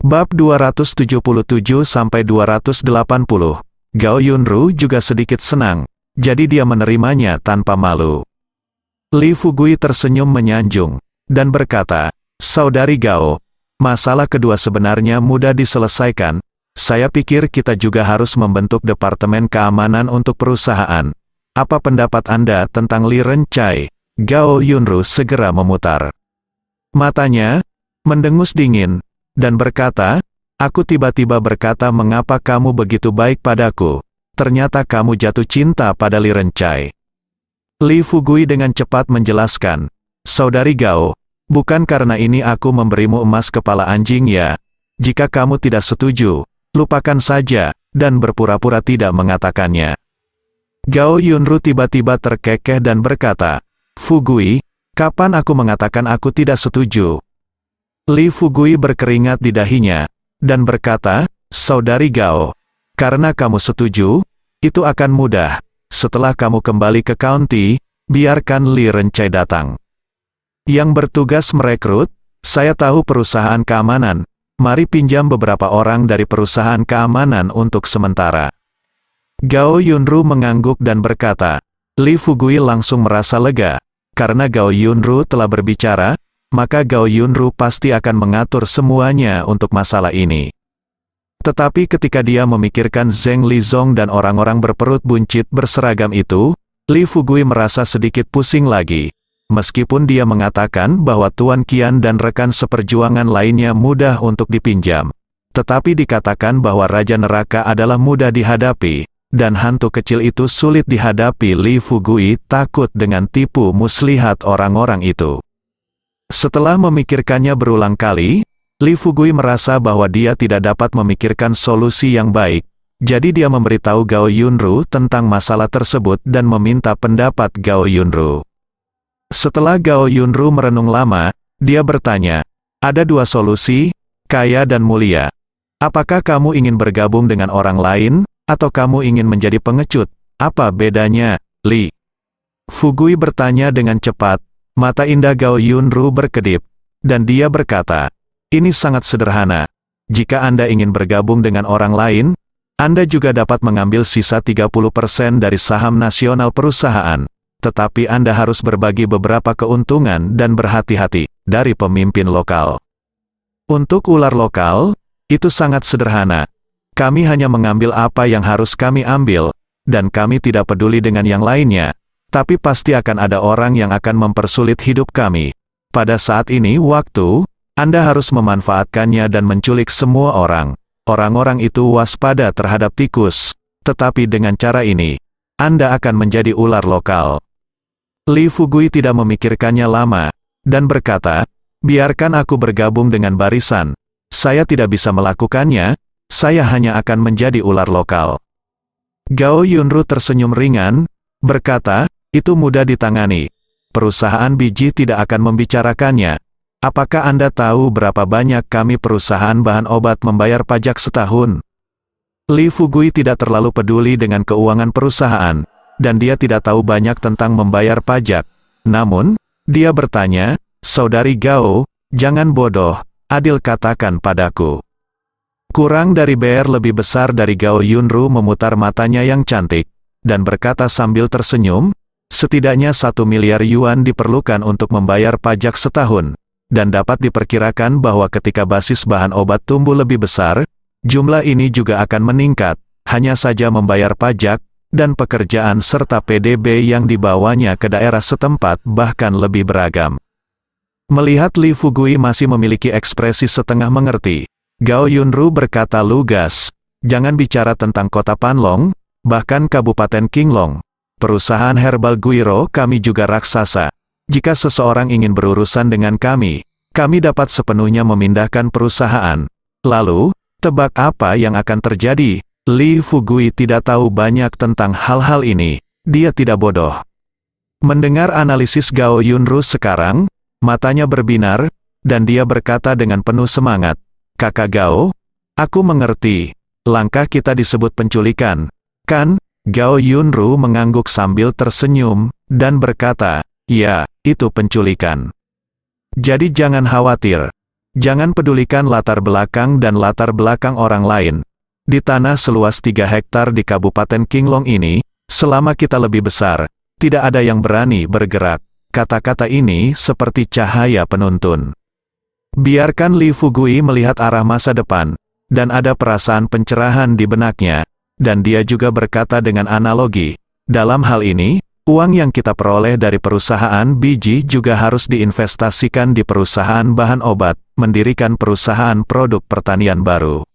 Bab 277-280. Gao Yunru juga sedikit senang, jadi dia menerimanya tanpa malu. Li Fugui tersenyum menyanjung, dan berkata, "Saudari Gao, masalah kedua sebenarnya mudah diselesaikan. Saya pikir kita juga harus membentuk departemen keamanan untuk perusahaan. Apa pendapat Anda tentang Li Rencai?" Gao Yunru segera memutar matanya, mendengus dingin, dan berkata, "Aku tiba-tiba berkata mengapa kamu begitu baik padaku. Ternyata kamu jatuh cinta pada Li Rencai." Li Fugui dengan cepat menjelaskan, "Saudari Gao, bukan karena ini aku memberimu emas kepala anjing ya. Jika kamu tidak setuju, lupakan saja, dan berpura-pura tidak mengatakannya." Gao Yunru tiba-tiba terkekeh dan berkata, "Fugui, kapan aku mengatakan aku tidak setuju?" Li Fugui berkeringat di dahinya, dan berkata, "Saudari Gao, karena kamu setuju, itu akan mudah. Setelah kamu kembali ke county, biarkan Li Rencai datang. Yang bertugas merekrut, saya tahu perusahaan keamanan, mari pinjam beberapa orang dari perusahaan keamanan untuk sementara." Gao Yunru mengangguk dan berkata, Li Fugui langsung merasa lega, karena Gao Yunru telah berbicara, maka Gao Yunru pasti akan mengatur semuanya untuk masalah ini. Tetapi ketika dia memikirkan Zheng Lizong dan orang-orang berperut buncit berseragam itu, Li Fugui merasa sedikit pusing lagi. Meskipun dia mengatakan bahwa Tuan Qian dan rekan seperjuangan lainnya mudah untuk dipinjam, tetapi dikatakan bahwa Raja Neraka adalah mudah dihadapi, dan hantu kecil itu sulit dihadapi. Li Fugui takut dengan tipu muslihat orang-orang itu. Setelah memikirkannya berulang kali, Li Fugui merasa bahwa dia tidak dapat memikirkan solusi yang baik, jadi dia memberitahu Gao Yunru tentang masalah tersebut dan meminta pendapat Gao Yunru. Setelah Gao Yunru merenung lama, dia bertanya, "Ada dua solusi, kaya dan mulia. Apakah kamu ingin bergabung dengan orang lain, atau kamu ingin menjadi pengecut? Apa bedanya, Li?" Fugui bertanya dengan cepat. Mata indah Gao Yunru berkedip, dan dia berkata, "Ini sangat sederhana. Jika Anda ingin bergabung dengan orang lain, Anda juga dapat mengambil sisa 30% dari saham nasional perusahaan. Tetapi Anda harus berbagi beberapa keuntungan dan berhati-hati dari pemimpin lokal. Untuk ular lokal, itu sangat sederhana. Kami hanya mengambil apa yang harus kami ambil, dan kami tidak peduli dengan yang lainnya. Tapi pasti akan ada orang yang akan mempersulit hidup kami. Pada saat ini waktu, Anda harus memanfaatkannya dan menculik semua orang. Orang-orang itu waspada terhadap tikus. Tetapi dengan cara ini, Anda akan menjadi ular lokal." Li Fugui tidak memikirkannya lama, dan berkata, "Biarkan aku bergabung dengan barisan. Saya tidak bisa melakukannya, saya hanya akan menjadi ular lokal." Gao Yunru tersenyum ringan, berkata, "Itu mudah ditangani. Perusahaan biji tidak akan membicarakannya. Apakah Anda tahu berapa banyak kami perusahaan bahan obat membayar pajak setahun?" Li Fugui tidak terlalu peduli dengan keuangan perusahaan, dan dia tidak tahu banyak tentang membayar pajak. Namun, dia bertanya, "Saudari Gao, jangan bodoh, adil katakan padaku." Kurang dari BR lebih besar dari Gao Yunru memutar matanya yang cantik, dan berkata sambil tersenyum, "Setidaknya 1 miliar yuan diperlukan untuk membayar pajak setahun, dan dapat diperkirakan bahwa ketika basis bahan obat tumbuh lebih besar, jumlah ini juga akan meningkat, hanya saja membayar pajak, dan pekerjaan serta PDB yang dibawanya ke daerah setempat bahkan lebih beragam." Melihat Li Fugui masih memiliki ekspresi setengah mengerti, Gao Yunru berkata lugas, "Jangan bicara tentang kota Panlong, bahkan Kabupaten Qinglong. Perusahaan herbal Guiro kami juga raksasa. Jika seseorang ingin berurusan dengan kami dapat sepenuhnya memindahkan perusahaan. Lalu, tebak apa yang akan terjadi?" Li Fugui tidak tahu banyak tentang hal-hal ini, dia tidak bodoh. Mendengar analisis Gao Yunru sekarang, matanya berbinar, dan dia berkata dengan penuh semangat, "Kakak Gao, aku mengerti. Langkah kita disebut penculikan, kan?" Gao Yunru mengangguk sambil tersenyum, dan berkata, "Ya, itu penculikan. Jadi jangan khawatir. Jangan pedulikan latar belakang dan latar belakang orang lain. Di tanah seluas 3 hektar di Kabupaten Qinglong ini, selama kita lebih besar, tidak ada yang berani bergerak. Kata-kata ini seperti cahaya penuntun. Biarkan Li Fugui melihat arah masa depan, dan ada perasaan pencerahan di benaknya, dan dia juga berkata dengan analogi, dalam hal ini, uang yang kita peroleh dari perusahaan biji juga harus diinvestasikan di perusahaan bahan obat, mendirikan perusahaan produk pertanian baru.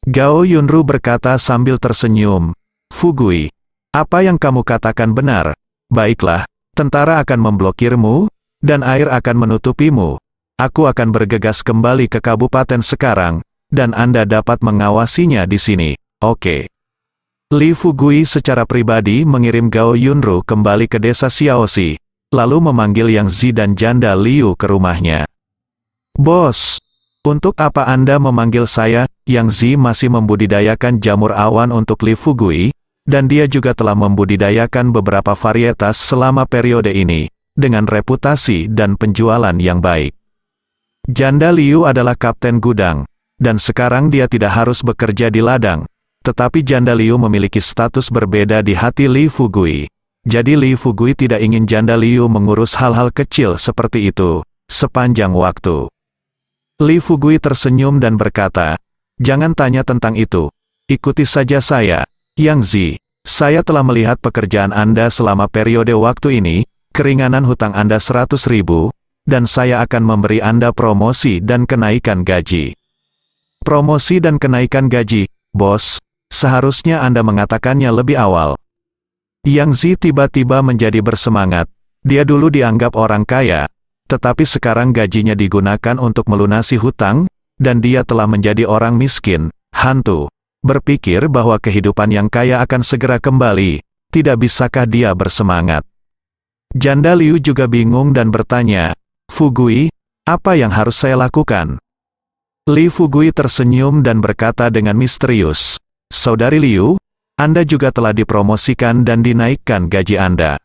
Gao Yunru berkata sambil tersenyum, Fugui, apa yang kamu katakan benar. Baiklah, tentara akan memblokirmu, dan air akan menutupimu. Aku akan bergegas kembali ke kabupaten sekarang, dan Anda dapat mengawasinya di sini. Oke. Li Fugui secara pribadi mengirim Gao Yunru kembali ke desa Xiaoxi, lalu memanggil Yang Zi dan janda Liu ke rumahnya. Bos, untuk apa Anda memanggil saya? Yang Zi masih membudidayakan jamur awan untuk Li Fugui, dan dia juga telah membudidayakan beberapa varietas selama periode ini, dengan reputasi dan penjualan yang baik. Janda Liu adalah kapten gudang, dan sekarang dia tidak harus bekerja di ladang. Tetapi janda Liu memiliki status berbeda di hati Li Fugui. Jadi Li Fugui tidak ingin janda Liu mengurus hal-hal kecil seperti itu, sepanjang waktu. Li Fugui tersenyum dan berkata, jangan tanya tentang itu. Ikuti saja saya, Yang Zi. Saya telah melihat pekerjaan Anda selama periode waktu ini, keringanan hutang Anda 100.000, dan saya akan memberi Anda promosi dan kenaikan gaji. Promosi dan kenaikan gaji, bos. Seharusnya Anda mengatakannya lebih awal. Yang Zi tiba-tiba menjadi bersemangat. Dia dulu dianggap orang kaya, tetapi sekarang gajinya digunakan untuk melunasi hutang, dan dia telah menjadi orang miskin, hantu. Berpikir bahwa kehidupan yang kaya akan segera kembali, tidak bisakah dia bersemangat? Janda Liu juga bingung dan bertanya, Fugui, apa yang harus saya lakukan? Li Fugui tersenyum dan berkata dengan misterius, Saudari Liu, Anda juga telah dipromosikan dan dinaikkan gaji Anda.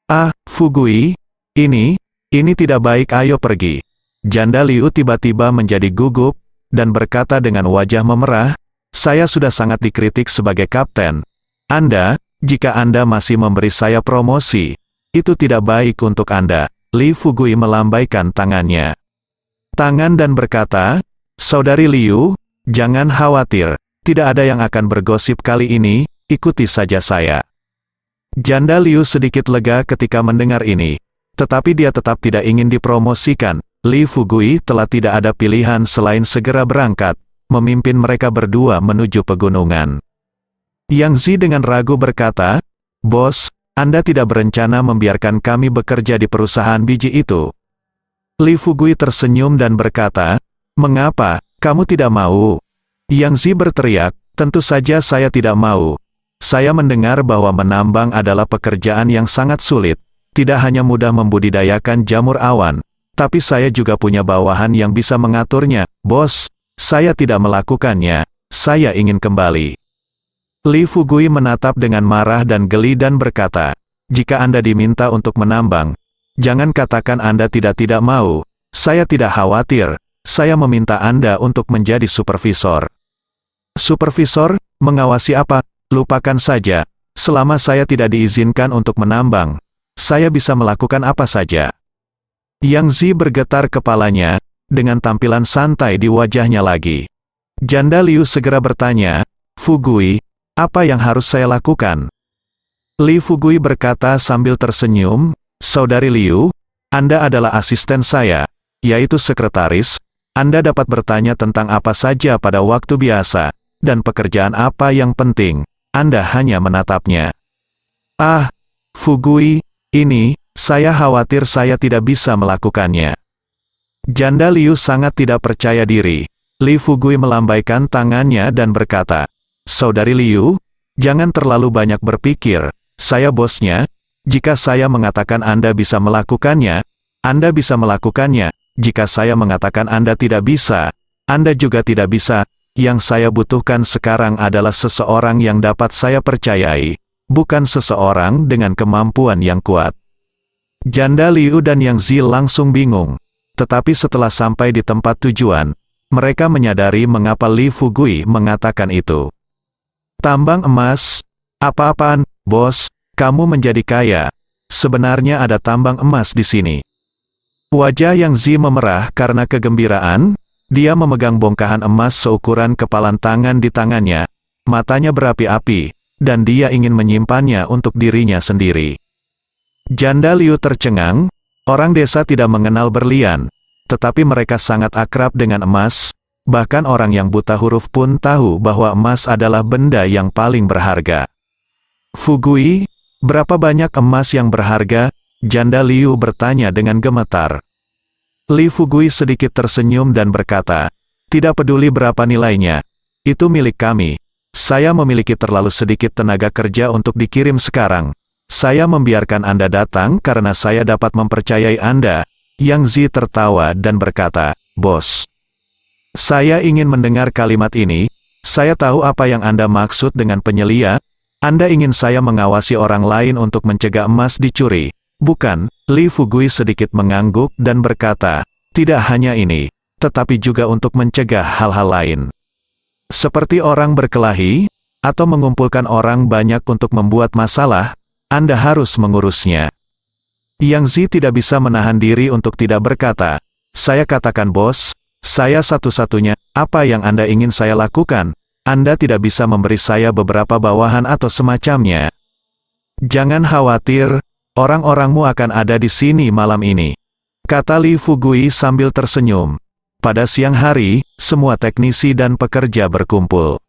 Ah, Fugui, ini tidak baik, ayo pergi. Janda Liu tiba-tiba menjadi gugup, dan berkata dengan wajah memerah, saya sudah sangat dikritik sebagai kapten. Jika Anda masih memberi saya promosi, itu tidak baik untuk Anda. Li Fugui melambaikan tangannya. Dan berkata, Saudari Liu, jangan khawatir. Tidak ada yang akan bergosip kali ini, ikuti saja saya. Janda Liu sedikit lega ketika mendengar ini, tetapi dia tetap tidak ingin dipromosikan. Li Fugui telah tidak ada pilihan selain segera berangkat, memimpin mereka berdua menuju pegunungan. Yang Zi dengan ragu berkata, Bos, Anda tidak berencana membiarkan kami bekerja di perusahaan biji itu? Li Fugui tersenyum dan berkata, mengapa, kamu tidak mau? Yang Zi berteriak, tentu saja saya tidak mau. Saya mendengar bahwa menambang adalah pekerjaan yang sangat sulit. Tidak hanya mudah membudidayakan jamur awan, tapi saya juga punya bawahan yang bisa mengaturnya. Bos, saya tidak melakukannya. Saya ingin kembali. Li Fugui menatap dengan marah dan geli dan berkata, jika Anda diminta untuk menambang, jangan katakan Anda tidak mau. Saya tidak khawatir. Saya meminta Anda untuk menjadi supervisor. Supervisor, mengawasi apa? Lupakan saja. Selama saya tidak diizinkan untuk menambang, saya bisa melakukan apa saja. Yang Zi bergetar kepalanya, dengan tampilan santai di wajahnya lagi. Janda Liu segera bertanya, Fugui, apa yang harus saya lakukan? Li Fugui berkata sambil tersenyum, Saudari Liu, Anda adalah asisten saya, yaitu sekretaris. Anda dapat bertanya tentang apa saja pada waktu biasa. Dan pekerjaan apa yang penting, Anda hanya menatapnya. Ah, Fugui, saya khawatir saya tidak bisa melakukannya. Janda Liu sangat tidak percaya diri. Li Fugui melambaikan tangannya dan berkata, Saudari Liu, jangan terlalu banyak berpikir, saya bosnya. Jika saya mengatakan Anda bisa melakukannya, Anda bisa melakukannya. Jika saya mengatakan Anda tidak bisa, Anda juga tidak bisa. Yang saya butuhkan sekarang adalah seseorang yang dapat saya percayai, bukan seseorang dengan kemampuan yang kuat. Janda Liu dan Yang Zi langsung bingung. Tetapi setelah sampai di tempat tujuan, mereka menyadari mengapa Li Fugui mengatakan itu. Tambang emas? Apa-apaan, bos, kamu menjadi kaya. Sebenarnya ada tambang emas di sini. Wajah Yang Zi memerah karena kegembiraan, dia memegang bongkahan emas seukuran kepalan tangan di tangannya, matanya berapi-api, dan dia ingin menyimpannya untuk dirinya sendiri. Janda Liu tercengang, orang desa tidak mengenal berlian, tetapi mereka sangat akrab dengan emas, bahkan orang yang buta huruf pun tahu bahwa emas adalah benda yang paling berharga. Fugui, berapa banyak emas yang berharga? Janda Liu bertanya dengan gemetar. Li Fugui sedikit tersenyum dan berkata, tidak peduli berapa nilainya, itu milik kami. Saya memiliki terlalu sedikit tenaga kerja untuk dikirim sekarang. Saya membiarkan Anda datang karena saya dapat mempercayai Anda. Yang Zi tertawa dan berkata, bos. Saya ingin mendengar kalimat ini. Saya tahu apa yang Anda maksud dengan penyelia. Anda ingin saya mengawasi orang lain untuk mencegah emas dicuri. Bukan, Li Fugui sedikit mengangguk dan berkata, tidak hanya ini, tetapi juga untuk mencegah hal-hal lain. Seperti orang berkelahi, atau mengumpulkan orang banyak untuk membuat masalah, Anda harus mengurusnya. Yang Zi tidak bisa menahan diri untuk tidak berkata, saya katakan bos, saya satu-satunya, apa yang Anda ingin saya lakukan? Anda tidak bisa memberi saya beberapa bawahan atau semacamnya. Jangan khawatir, orang-orangmu akan ada di sini malam ini. Kata Li Fugui sambil tersenyum. Pada siang hari, semua teknisi dan pekerja berkumpul.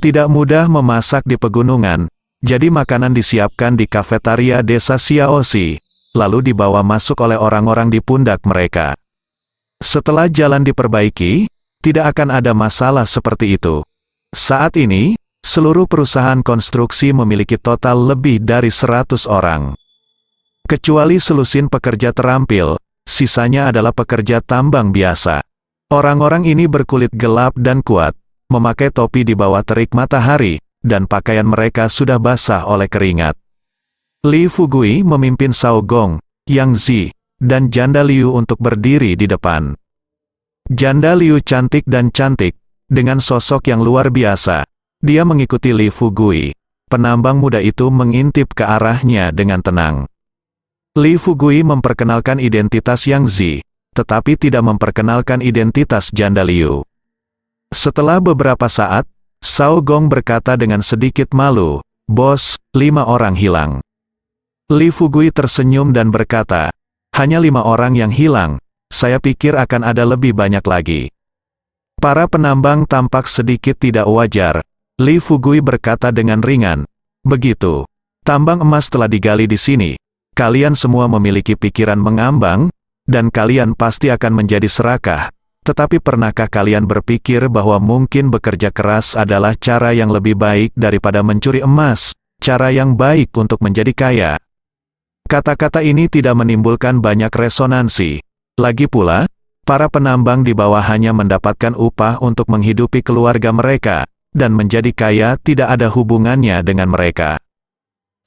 Tidak mudah memasak di pegunungan, jadi makanan disiapkan di kafetaria desa Xiaoxi, lalu dibawa masuk oleh orang-orang di pundak mereka. Setelah jalan diperbaiki, tidak akan ada masalah seperti itu. Saat ini, seluruh perusahaan konstruksi memiliki total lebih dari 100 orang. Kecuali selusin pekerja terampil, sisanya adalah pekerja tambang biasa. Orang-orang ini berkulit gelap dan kuat, memakai topi di bawah terik matahari, dan pakaian mereka sudah basah oleh keringat. Li Fugui memimpin Shao Gong, Yang Zi, dan Janda Liu untuk berdiri di depan. Janda Liu cantik dan cantik, dengan sosok yang luar biasa. Dia mengikuti Li Fugui. Penambang muda itu mengintip ke arahnya dengan tenang. Li Fugui memperkenalkan identitas Yang Zi, tetapi tidak memperkenalkan identitas Janda Liu. Setelah beberapa saat, Shao Gong berkata dengan sedikit malu, bos, 5 orang hilang. Li Fugui tersenyum dan berkata, hanya 5 orang yang hilang, saya pikir akan ada lebih banyak lagi. Para penambang tampak sedikit tidak wajar. Li Fugui berkata dengan ringan, begitu, tambang emas telah digali di sini, kalian semua memiliki pikiran mengambang, dan kalian pasti akan menjadi serakah. Tetapi pernahkah kalian berpikir bahwa mungkin bekerja keras adalah cara yang lebih baik daripada mencuri emas, cara yang baik untuk menjadi kaya? Kata-kata ini tidak menimbulkan banyak resonansi. Lagi pula, para penambang di bawah hanya mendapatkan upah untuk menghidupi keluarga mereka, dan menjadi kaya tidak ada hubungannya dengan mereka.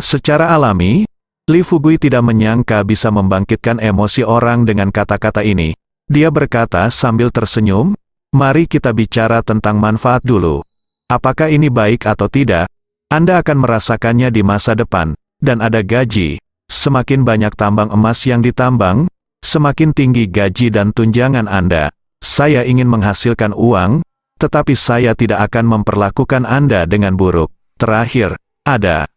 Secara alami, Li Fugui tidak menyangka bisa membangkitkan emosi orang dengan kata-kata ini. Dia berkata sambil tersenyum, mari kita bicara tentang manfaat dulu. Apakah ini baik atau tidak? Anda akan merasakannya di masa depan, dan ada gaji. Semakin banyak tambang emas yang ditambang, semakin tinggi gaji dan tunjangan Anda. Saya ingin menghasilkan uang, tetapi saya tidak akan memperlakukan Anda dengan buruk. Terakhir, ada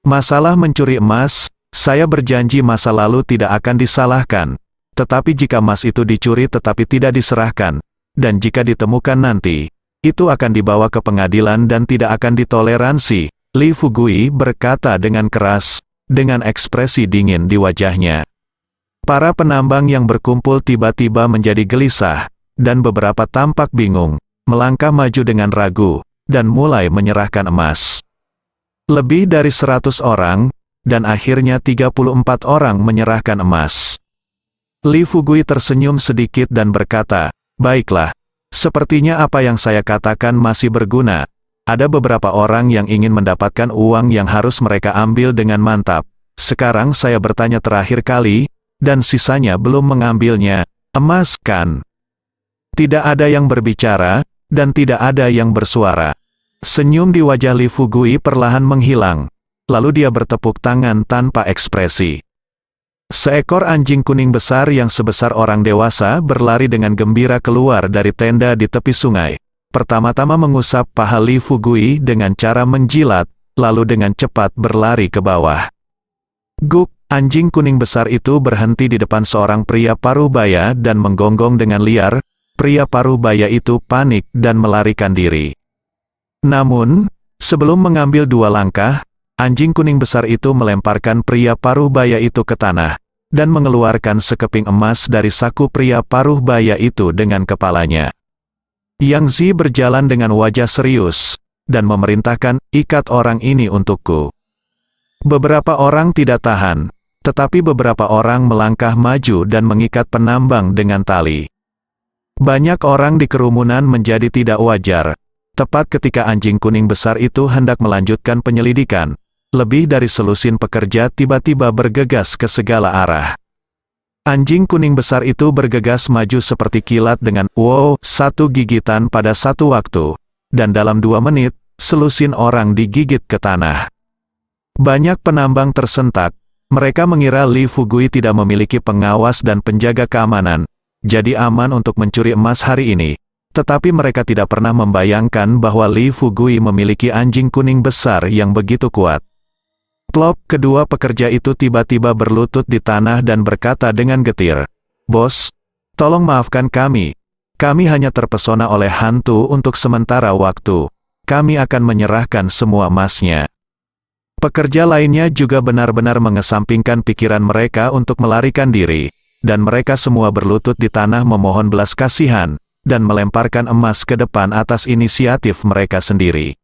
masalah mencuri emas. Saya berjanji masa lalu tidak akan disalahkan. Tetapi jika emas itu dicuri tetapi tidak diserahkan, dan jika ditemukan nanti, itu akan dibawa ke pengadilan dan tidak akan ditoleransi. Li Fugui berkata dengan keras, dengan ekspresi dingin di wajahnya. Para penambang yang berkumpul tiba-tiba menjadi gelisah, dan beberapa tampak bingung, melangkah maju dengan ragu, dan mulai menyerahkan emas. Lebih dari 100 orang, dan akhirnya 34 orang menyerahkan emas. Li Fugui tersenyum sedikit dan berkata, baiklah, sepertinya apa yang saya katakan masih berguna. Ada beberapa orang yang ingin mendapatkan uang yang harus mereka ambil dengan mantap. Sekarang saya bertanya terakhir kali, dan sisanya belum mengambilnya. Emas kan? Tidak ada yang berbicara, dan tidak ada yang bersuara. Senyum di wajah Li Fugui perlahan menghilang. Lalu dia bertepuk tangan tanpa ekspresi. Seekor anjing kuning besar yang sebesar orang dewasa berlari dengan gembira keluar dari tenda di tepi sungai. Pertama-tama mengusap paha Li Fugui dengan cara menjilat, lalu dengan cepat berlari ke bawah. Guk, anjing kuning besar itu berhenti di depan seorang pria parubaya dan menggonggong dengan liar. Pria parubaya itu panik dan melarikan diri. Namun, sebelum mengambil 2 langkah, anjing kuning besar itu melemparkan pria parubaya itu ke tanah, dan mengeluarkan sekeping emas dari saku pria parubaya itu dengan kepalanya. Yang Zi berjalan dengan wajah serius, dan memerintahkan, ikat orang ini untukku. Beberapa orang tidak tahan, tetapi beberapa orang melangkah maju dan mengikat penambang dengan tali. Banyak orang di kerumunan menjadi tidak wajar. Tepat ketika anjing kuning besar itu hendak melanjutkan penyelidikan, lebih dari selusin pekerja tiba-tiba bergegas ke segala arah. Anjing kuning besar itu bergegas maju seperti kilat dengan, wow, 1 gigitan pada satu waktu. Dan dalam 2 menit, selusin orang digigit ke tanah. Banyak penambang tersentak. Mereka mengira Li Fugui tidak memiliki pengawas dan penjaga keamanan, jadi aman untuk mencuri emas hari ini. Tetapi mereka tidak pernah membayangkan bahwa Li Fugui memiliki anjing kuning besar yang begitu kuat. Plop, kedua pekerja itu tiba-tiba berlutut di tanah dan berkata dengan getir, "Bos, tolong maafkan kami. Kami hanya terpesona oleh hantu untuk sementara waktu. Kami akan menyerahkan semua emasnya." Pekerja lainnya juga benar-benar mengesampingkan pikiran mereka untuk melarikan diri, dan mereka semua berlutut di tanah memohon belas kasihan, dan melemparkan emas ke depan atas inisiatif mereka sendiri.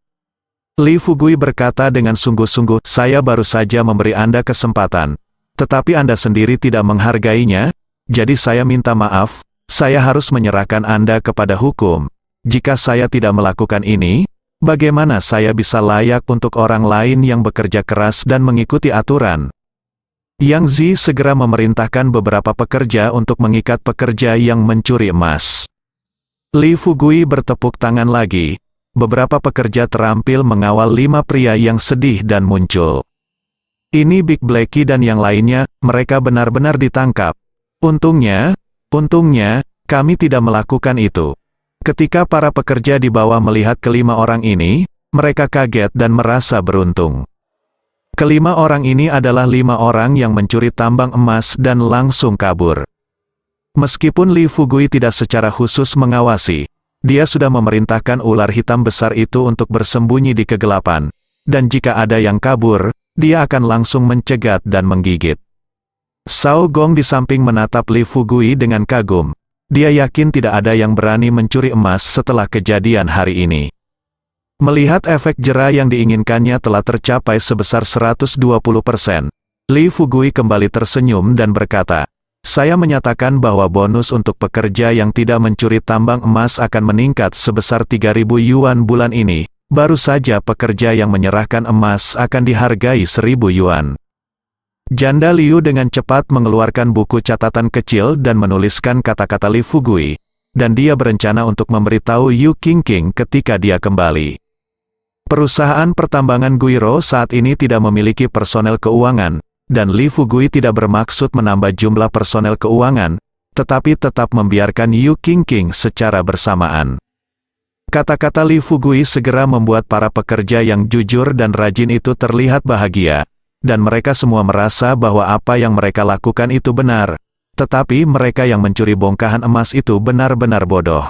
Li Fugui berkata dengan sungguh-sungguh, "Saya baru saja memberi Anda kesempatan, tetapi Anda sendiri tidak menghargainya, jadi saya minta maaf, saya harus menyerahkan Anda kepada hukum. Jika saya tidak melakukan ini, bagaimana saya bisa layak untuk orang lain yang bekerja keras dan mengikuti aturan?" Yang Zi segera memerintahkan beberapa pekerja untuk mengikat pekerja yang mencuri emas. Li Fugui bertepuk tangan lagi. Beberapa pekerja terampil mengawal 5 pria yang sedih dan muncul. Ini Big Blacky dan yang lainnya, mereka benar-benar ditangkap. Untungnya, kami tidak melakukan itu. Ketika para pekerja di bawah melihat kelima orang ini, mereka kaget dan merasa beruntung. Kelima orang ini adalah 5 orang yang mencuri tambang emas dan langsung kabur. Meskipun Li Fugui tidak secara khusus mengawasi, dia sudah memerintahkan ular hitam besar itu untuk bersembunyi di kegelapan, dan jika ada yang kabur, dia akan langsung mencegat dan menggigit. Sao Gong di samping menatap Li Fugui dengan kagum. Dia yakin tidak ada yang berani mencuri emas setelah kejadian hari ini. Melihat efek jera yang diinginkannya telah tercapai sebesar 120%, Li Fugui kembali tersenyum dan berkata, "Saya menyatakan bahwa bonus untuk pekerja yang tidak mencuri tambang emas akan meningkat sebesar 3.000 yuan bulan ini. Baru saja pekerja yang menyerahkan emas akan dihargai 1.000 yuan. Janda Liu dengan cepat mengeluarkan buku catatan kecil dan menuliskan kata-kata Li Fugui, dan dia berencana untuk memberitahu Yu Qingqing ketika dia kembali. Perusahaan pertambangan Guiro saat ini tidak memiliki personel keuangan, dan Li Fugui tidak bermaksud menambah jumlah personel keuangan, tetapi tetap membiarkan Yu Qingqing secara bersamaan. Kata-kata Li Fugui segera membuat para pekerja yang jujur dan rajin itu terlihat bahagia, dan mereka semua merasa bahwa apa yang mereka lakukan itu benar, tetapi mereka yang mencuri bongkahan emas itu benar-benar bodoh.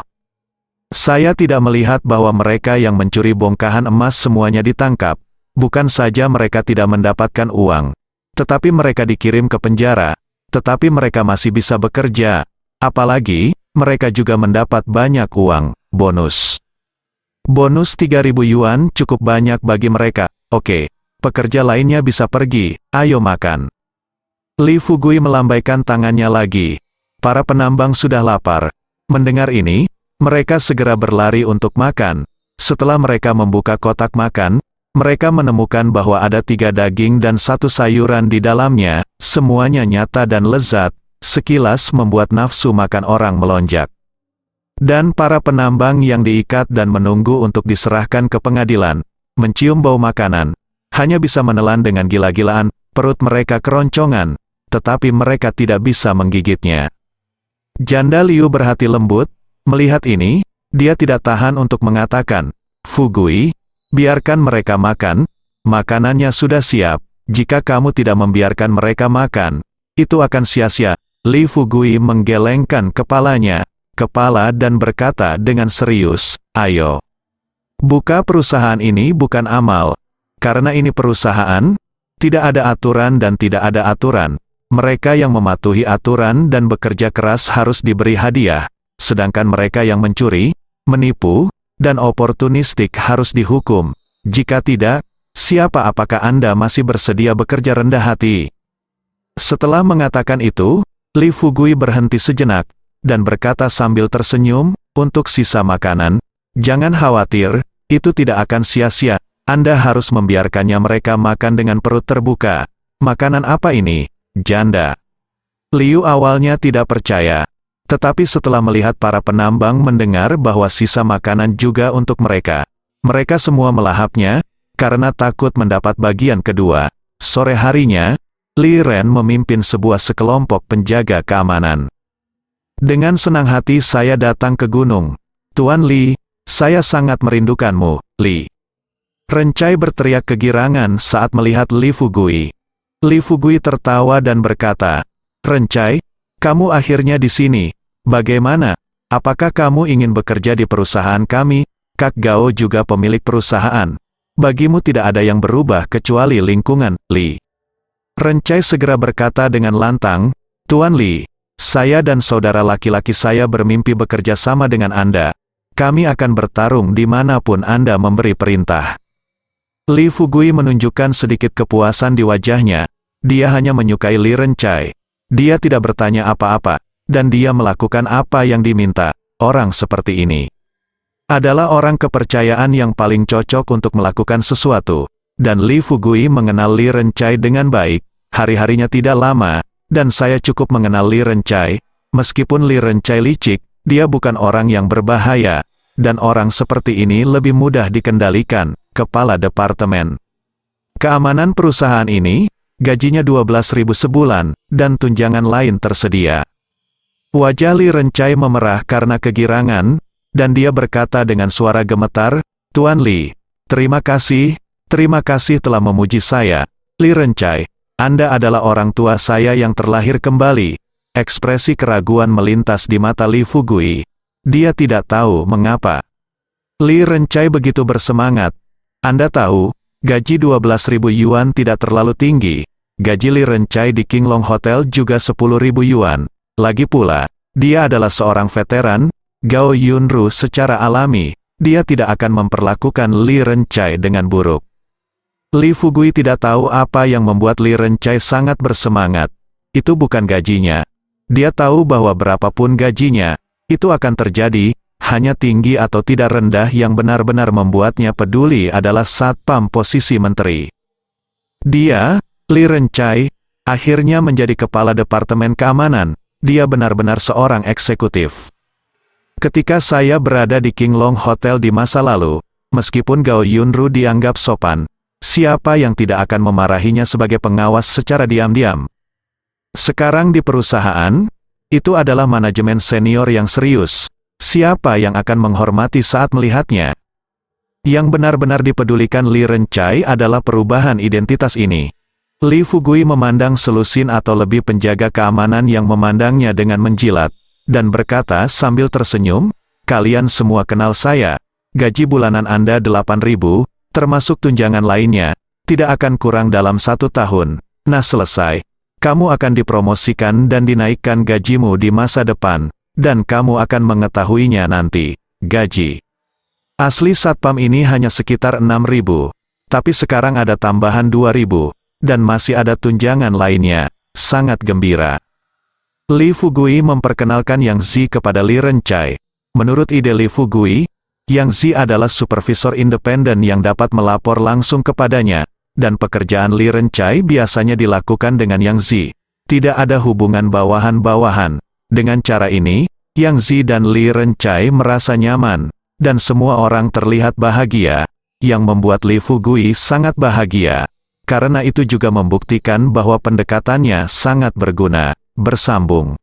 Saya tidak melihat bahwa mereka yang mencuri bongkahan emas semuanya ditangkap, bukan saja mereka tidak mendapatkan uang, tetapi mereka dikirim ke penjara, tetapi mereka masih bisa bekerja, apalagi, mereka juga mendapat banyak uang, bonus. Bonus 3.000 yuan cukup banyak bagi mereka, oke, pekerja lainnya bisa pergi, ayo makan. Li Fugui melambaikan tangannya lagi, para penambang sudah lapar. Mendengar ini, mereka segera berlari untuk makan. Setelah mereka membuka kotak makan, mereka menemukan bahwa ada 3 daging dan 1 sayuran di dalamnya, semuanya nyata dan lezat, sekilas membuat nafsu makan orang melonjak. Dan para penambang yang diikat dan menunggu untuk diserahkan ke pengadilan, mencium bau makanan, hanya bisa menelan dengan gila-gilaan, perut mereka keroncongan, tetapi mereka tidak bisa menggigitnya. Janda Liu berhati lembut, melihat ini, dia tidak tahan untuk mengatakan, "Fugui, biarkan mereka makan, makanannya sudah siap, jika kamu tidak membiarkan mereka makan, itu akan sia-sia." Li Fugui menggelengkan kepala dan berkata dengan serius, "Ayo. Buka perusahaan ini bukan amal. Karena ini perusahaan, tidak ada aturan dan tidak ada aturan. Mereka yang mematuhi aturan dan bekerja keras harus diberi hadiah, sedangkan mereka yang mencuri, menipu, dan oportunistik harus dihukum. Jika tidak, apakah Anda masih bersedia bekerja rendah hati?" Setelah mengatakan itu, Li Fugui berhenti sejenak, dan berkata sambil tersenyum, "Untuk sisa makanan, jangan khawatir, itu tidak akan sia-sia. Anda harus membiarkannya mereka makan dengan perut terbuka." "Makanan apa ini, janda?" Liu awalnya tidak percaya. Tetapi setelah melihat para penambang mendengar bahwa sisa makanan juga untuk mereka, mereka semua melahapnya, karena takut mendapat bagian kedua. Sore harinya, Li Ren memimpin sebuah sekelompok penjaga keamanan. "Dengan senang hati saya datang ke gunung. Tuan Li, saya sangat merindukanmu, Li." Rencai berteriak kegirangan saat melihat Li Fugui. Li Fugui tertawa dan berkata, "Rencai, kamu akhirnya di sini. Bagaimana? Apakah kamu ingin bekerja di perusahaan kami?" "Kak Gao juga pemilik perusahaan. Bagimu tidak ada yang berubah kecuali lingkungan, Li." Rencai segera berkata dengan lantang, "Tuan Li, saya dan saudara laki-laki saya bermimpi bekerja sama dengan Anda. Kami akan bertarung dimanapun Anda memberi perintah." Li Fugui menunjukkan sedikit kepuasan di wajahnya. Dia hanya menyukai Li Rencai. Dia tidak bertanya apa-apa, dan dia melakukan apa yang diminta. Orang seperti ini adalah orang kepercayaan yang paling cocok untuk melakukan sesuatu. Dan Li Fugui mengenal Li Rencai dengan baik, hari-harinya tidak lama, dan saya cukup mengenal Li Rencai. Meskipun Li Rencai licik, dia bukan orang yang berbahaya, dan orang seperti ini lebih mudah dikendalikan. Kepala Departemen Keamanan perusahaan ini, gajinya 12.000 sebulan, dan tunjangan lain tersedia. Wajah Li Rencai memerah karena kegirangan, dan dia berkata dengan suara gemetar, "Tuan Li, terima kasih telah memuji saya. Li Rencai, Anda adalah orang tua saya yang terlahir kembali." Ekspresi keraguan melintas di mata Li Fugui. Dia tidak tahu mengapa. Li Rencai begitu bersemangat. "Anda tahu, gaji 12.000 yuan tidak terlalu tinggi. Gaji Li Rencai di Qinglong Hotel juga 10.000 yuan. Lagi pula, dia adalah seorang veteran, Gao Yunru secara alami, dia tidak akan memperlakukan Li Rencai dengan buruk." Li Fugui tidak tahu apa yang membuat Li Rencai sangat bersemangat. Itu bukan gajinya. Dia tahu bahwa berapapun gajinya, itu akan terjadi, hanya tinggi atau tidak rendah yang benar-benar membuatnya peduli adalah satpam posisi menteri. Dia, Li Rencai, akhirnya menjadi kepala Departemen Keamanan. Dia benar-benar seorang eksekutif. Ketika saya berada di Qinglong Hotel di masa lalu, meskipun Gao Yunru dianggap sopan, siapa yang tidak akan memarahinya sebagai pengawas secara diam-diam? Sekarang di perusahaan, itu adalah manajemen senior yang serius. Siapa yang akan menghormati saat melihatnya? Yang benar-benar dipedulikan Li Rencai adalah perubahan identitas ini. Li Fugui memandang selusin atau lebih penjaga keamanan yang memandangnya dengan menjilat, dan berkata sambil tersenyum, "Kalian semua kenal saya. Gaji bulanan Anda 8.000, termasuk tunjangan lainnya, tidak akan kurang dalam 1 tahun. Nah selesai, kamu akan dipromosikan dan dinaikkan gajimu di masa depan, dan kamu akan mengetahuinya nanti." Gaji asli satpam ini hanya sekitar 6.000, tapi sekarang ada tambahan 2.000, dan masih ada tunjangan lainnya. Sangat gembira. Li Fugui memperkenalkan Yang Zi kepada Li Rencai. Menurut ide Li Fugui, Yang Zi adalah supervisor independen yang dapat melapor langsung kepadanya, dan pekerjaan Li Rencai biasanya dilakukan dengan Yang Zi. Tidak ada hubungan bawahan-bawahan. Dengan cara ini, Yang Zi dan Li Rencai merasa nyaman, dan semua orang terlihat bahagia, yang membuat Li Fugui sangat bahagia. Karena itu juga membuktikan bahwa pendekatannya sangat berguna. Bersambung.